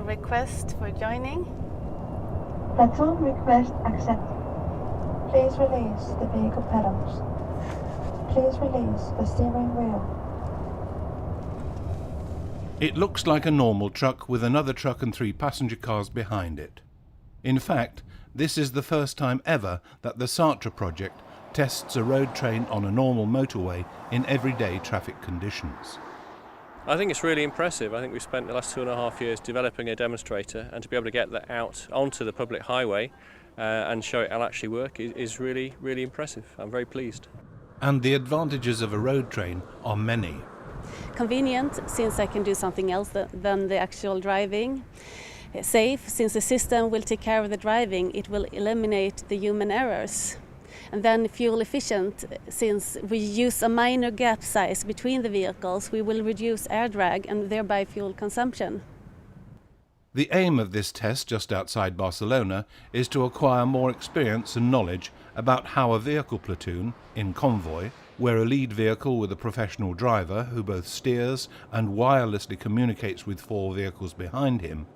request for joining. Platoon request accepted. Please release the vehicle pedals. Please release the steering wheel. It looks like a normal truck with another truck and 3 passenger cars behind it. In fact, this is the first time ever that the SARTRE project tests a road train on a normal motorway in everyday traffic conditions. I think it's really impressive. I think we've spent the last 2.5 years developing a demonstrator, and to be able to get that out onto the public highway and show it will actually work is really, really impressive. I'm very pleased. And the advantages of a road train are many. Convenient, since I can do something else than the actual driving. Safe, since the system will take care of the driving, it will eliminate the human errors. And then fuel efficient, since we use a minor gap size between the vehicles, we will reduce air drag and thereby fuel consumption. The aim of this test just outside Barcelona is to acquire more experience and knowledge about how a vehicle platoon, in convoy, where a lead vehicle with a professional driver who both steers and wirelessly communicates with 4 vehicles behind him,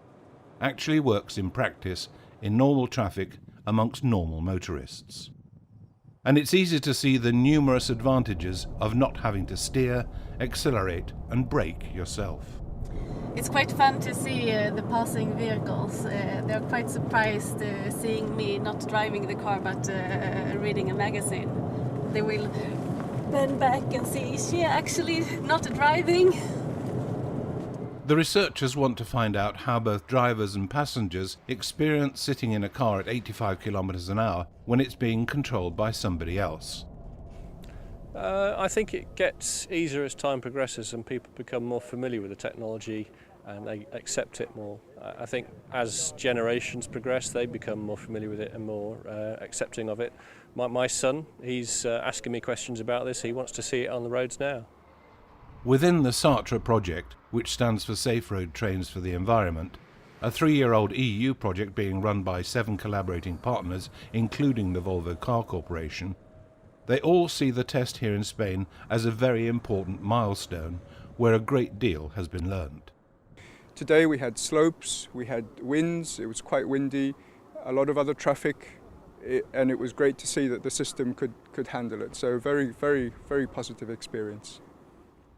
actually works in practice in normal traffic amongst normal motorists. And it's easy to see the numerous advantages of not having to steer, accelerate and brake yourself. It's quite fun to see the passing vehicles. They're quite surprised seeing me not driving the car but reading a magazine. They will bend back and see, is she actually not driving? The researchers want to find out how both drivers and passengers experience sitting in a car at 85 kilometers an hour when it's being controlled by somebody else. I think it gets easier as time progresses and people become more familiar with the technology and they accept it more. I think as generations progress, they become more familiar with it and more accepting of it. My son, he's asking me questions about this. He wants to see it on the roads now. Within the SARTRE project, which stands for Safe Road Trains for the Environment, a 3-year-old EU project being run by 7 collaborating partners, including the Volvo Car Corporation, they all see the test here in Spain as a very important milestone where a great deal has been learned. Today we had slopes, we had winds, it was quite windy, a lot of other traffic, and it was great to see that the system could handle it. So very, very, very positive experience.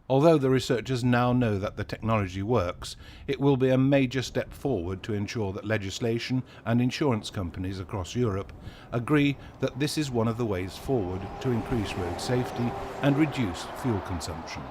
Although the researchers now know that the technology works, it will be a major step forward to ensure that legislation and insurance companies across Europe agree that this is one of the ways forward to increase road safety and reduce fuel consumption.